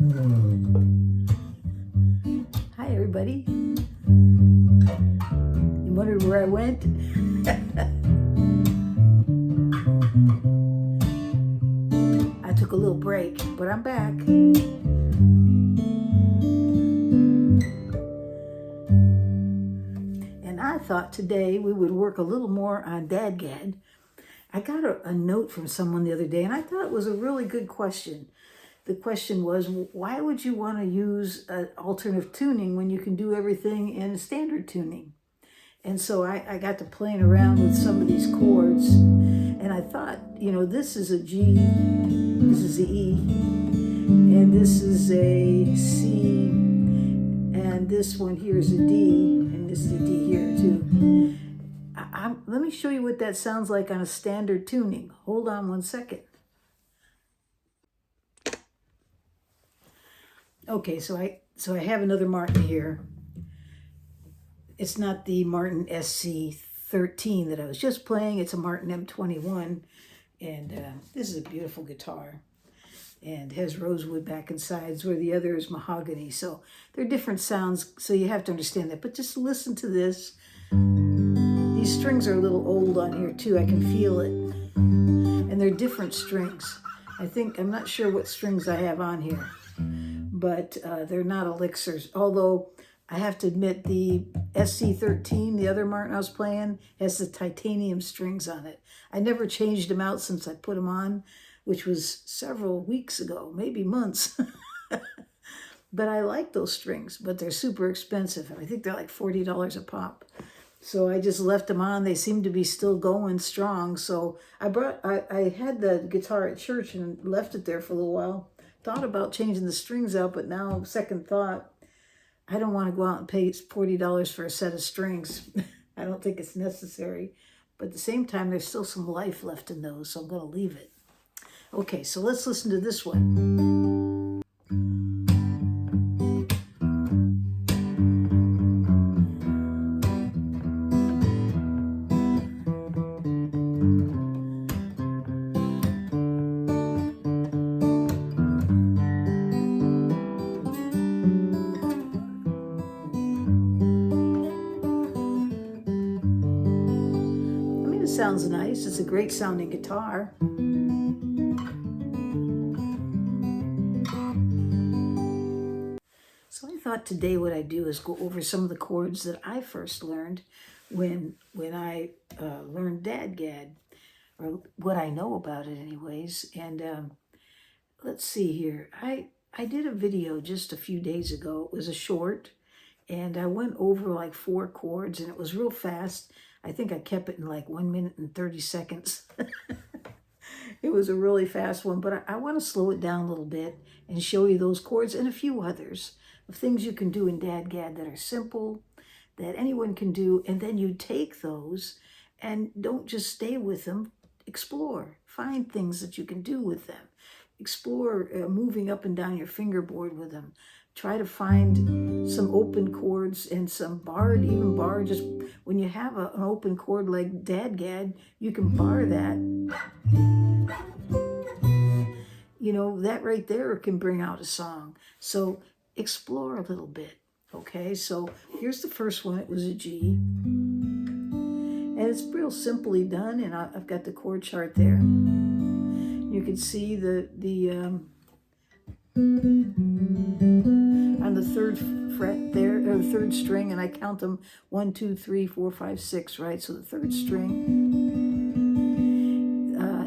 Hi everybody. You wondered where I went? I took a little break, but I'm back. And I thought today we would work a little more on DADGAD. I got a note from someone the other day, and I thought it was a really good question. The question was, why would you want to use alternative tuning when you can do everything in standard tuning? And so I got to playing around with some of these chords, and I thought, you know, this is a G, this is a E, and this is a C, and this one here is a D, and this is a D here too. Let me show you what that sounds like on a standard tuning. Hold on one second. Okay, so I have another Martin here. It's not the Martin SC13 that I was just playing. It's a Martin M21, and this is a beautiful guitar, and has rosewood back and sides where the other is mahogany. So they're different sounds, so you have to understand that. But just listen to this. These strings are a little old on here too. I can feel it, and they're different strings. I'm not sure what strings I have on here, but they're not elixirs. Although I have to admit, the SC13, the other Martin I was playing, has the titanium strings on it. I never changed them out since I put them on, which was several weeks ago, maybe months. But I like those strings, but they're super expensive. I think they're like $40 a pop. So I just left them on. They seem to be still going strong. So I had the guitar at church and left it there for a little while. Thought about changing the strings out, but now second thought, I don't want to go out and pay $40 for a set of strings. I don't think it's necessary. But at the same time, there's still some life left in those, so I'm going to leave it. Okay, so let's listen to this one. Sounds nice. It's a great sounding guitar. So I thought today what I'd do is go over some of the chords that I first learned when I learned DADGAD, or what I know about it anyways. And let's see here. I did a video just a few days ago. It was a short, and I went over like 4 chords, and it was real fast. I think I kept it in like 1 minute and 30 seconds. It was a really fast one, but I want to slow it down a little bit and show you those chords and a few others of things you can do in DADGAD that are simple, that anyone can do, and then you take those and don't just stay with them. Explore. Find things that you can do with them. Explore moving up and down your fingerboard with them. Try to find some open chords and some barred, even bar. Just when you have an open chord like DADGAD, you can bar that. You know, that right there can bring out a song. So explore a little bit, okay? So here's the first one. It was a G. And it's real simply done, and I've got the chord chart there. You can see the on the 3rd fret there, or the 3rd string, and I count them 1, 2, 3, 4, 5, 6, right? So the 3rd string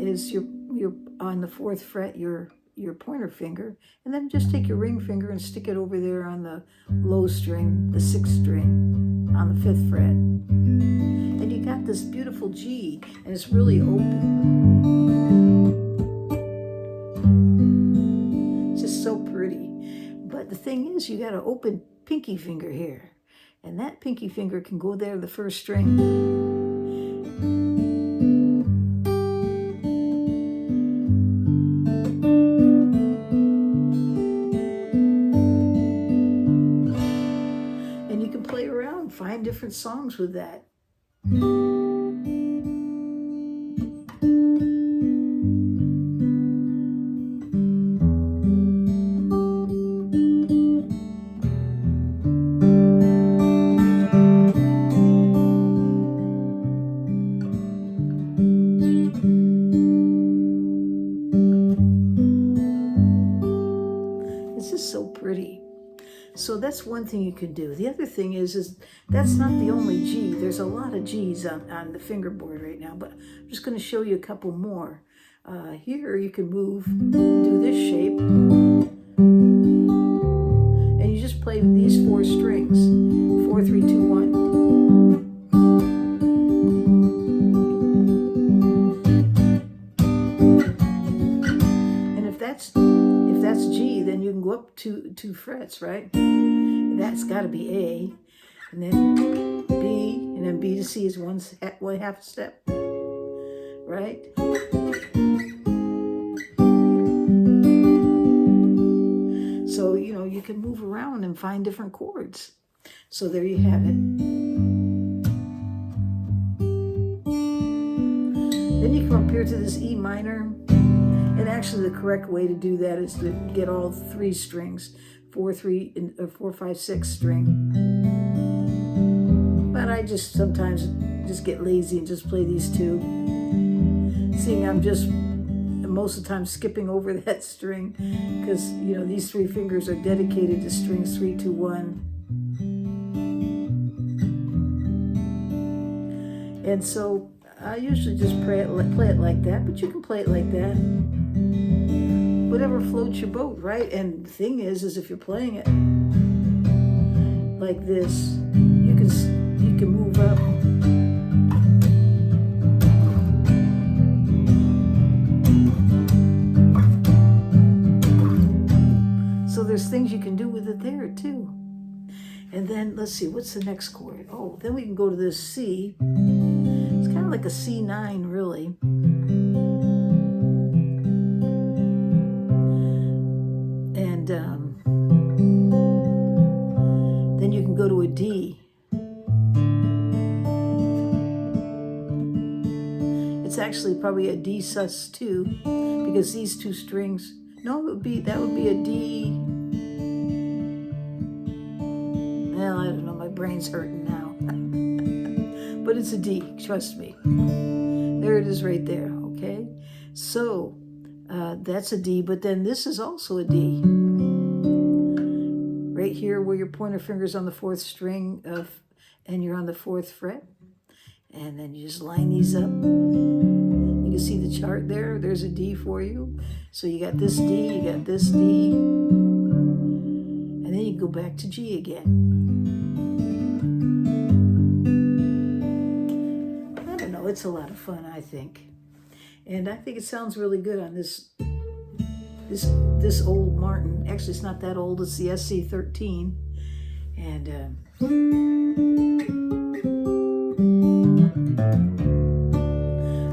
is your on the 4th fret, your pointer finger, and then just take your ring finger and stick it over there on the low string, the 6th string, on the 5th fret. And you got this beautiful G, and it's really open. It's just so pretty. But the thing is, you got an open pinky finger here, and that pinky finger can go there, the 1st string. And you can play around, find different songs with that. It's just so pretty. So that's one thing you can do. The other thing is that's not the only G. There's a lot of G's on the fingerboard right now, but I'm just going to show you a couple more. Here you can do this shape, and you just play these 4 strings, 4, 3, 2, 1. And if that's G, then you can go up 2 frets, right? And that's got to be A, and then B, and then B to C is one half step, right? So, you know, you can move around and find different chords. So there you have it. Then you come up here to this E minor. And actually the correct way to do that is to get all 3 strings, 4, 5, 6 string. But I just sometimes just get lazy and just play these 2. Seeing I'm just most of the time skipping over that string because, you know, these 3 fingers are dedicated to strings 3, 2, 1. And so I usually just play it like that, but you can play it like that. Whatever floats your boat, right? And the thing is if you're playing it like this, you can move up. So there's things you can do with it there too. And then let's see, what's the next chord? Oh, then we can go to this C. It's kind of like a C9, really. And then you can go to a D. It's actually probably a D sus2 because these 2 strings. No, that would be a D. Well, I don't know. My brain's hurting now. But it's a D. Trust me. There it is right there. Okay. So that's a D. But then this is also a D. Right here where your pointer finger's on the 4th string and you're on the 4th fret. And then you just line these up. You can see the chart there. There's a D for you. So you got this D, you got this D. And then you go back to G again. I don't know. It's a lot of fun, I think. And I think it sounds really good on this old Martin. Actually, it's not that old. It's the SC13. And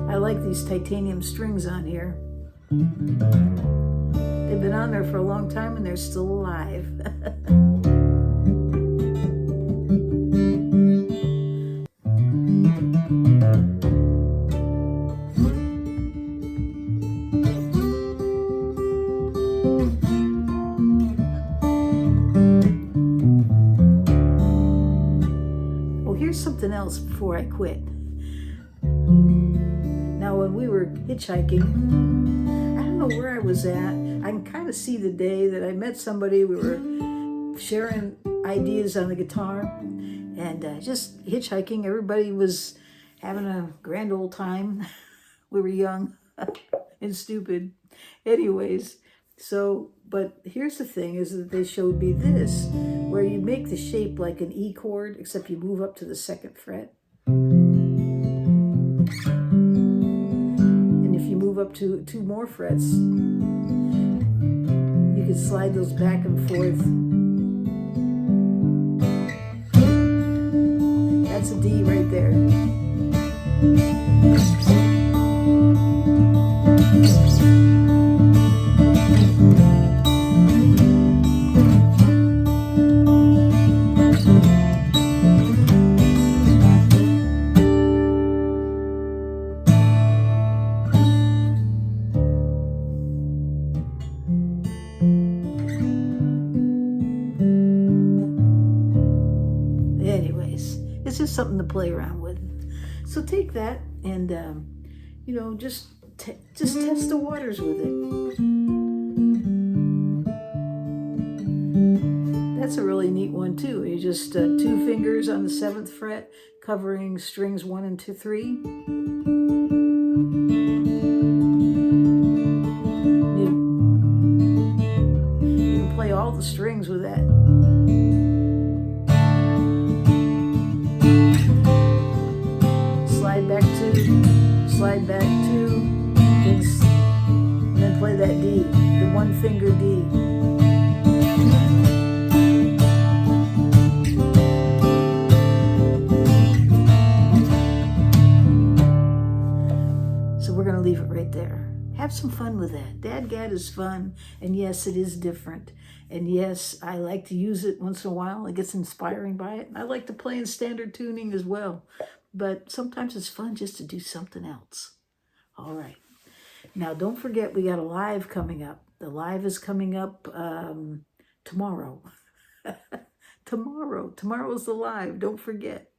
I like these titanium strings on here. They've been on there for a long time and they're still alive. Something else before I quit. Now, when we were hitchhiking, I don't know where I was at. I can kind of see the day that I met somebody. We were sharing ideas on the guitar and just hitchhiking. Everybody was having a grand old time. We were young and stupid. Anyways, so, but here's the thing is that they showed me this, where you make the shape like an E chord, except you move up to the 2nd fret. And if you move up to 2 more frets, you can slide those back and forth. That's a D right there. It's just something to play around with. So take that and, you know, just test the waters with it. That's a really neat one too. You just 2 fingers on the 7th fret, covering strings 1 and 2, 3. You can play all the strings with that. Slide back 2, slide back 2, and then play that D, the 1-finger D. We're going to leave it right there. Have some fun with that. DADGAD is fun, and yes, it is different. And yes, I like to use it once in a while. It gets inspiring by it. I like to play in standard tuning as well. But sometimes it's fun just to do something else. All right. Now, don't forget, we got a live coming up. The live is coming up tomorrow. Tomorrow's the live. Don't forget.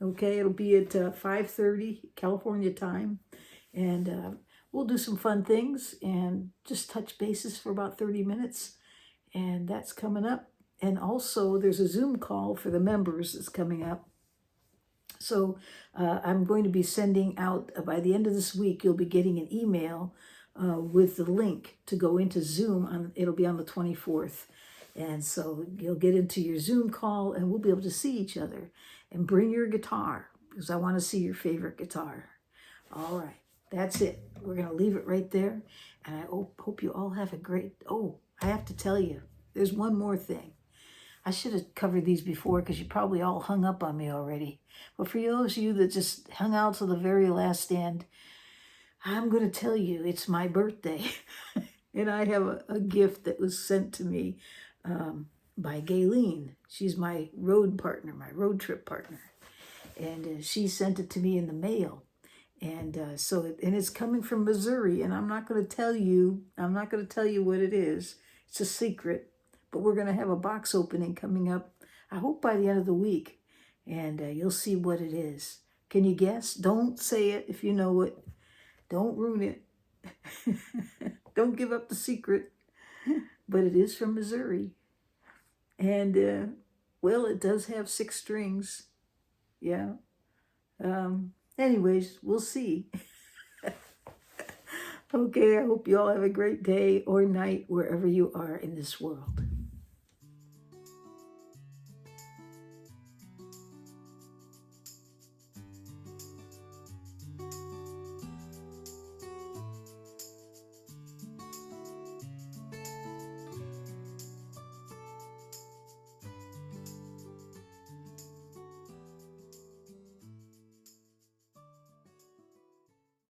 Okay, it'll be at 5:30 California time. And we'll do some fun things and just touch bases for about 30 minutes. And that's coming up. And also there's a Zoom call for the members that's coming up. So I'm going to be sending out, by the end of this week, you'll be getting an email with the link to go into Zoom. It'll be on the 24th. And so you'll get into your Zoom call and we'll be able to see each other. And bring your guitar, because I want to see your favorite guitar. All right. That's it. We're going to leave it right there. And I hope you all have a great... Oh, I have to tell you, there's one more thing. I should have covered these before because you probably all hung up on me already. But for those of you that just hung out to the very last end, I'm going to tell you it's my birthday. And I have a gift that was sent to me by Gayleen. She's my road partner, my road trip partner. And she sent it to me in the mail. And it's coming from Missouri, and I'm not going to tell you what it is. It's a secret, but we're going to have a box opening coming up, I hope by the end of the week, and you'll see what it is. Can you guess? Don't say it if you know it. Don't ruin it. Don't give up the secret, but it is from Missouri. And, well, it does have 6 strings. Yeah. Anyways, we'll see. Okay, I hope you all have a great day or night wherever you are in this world.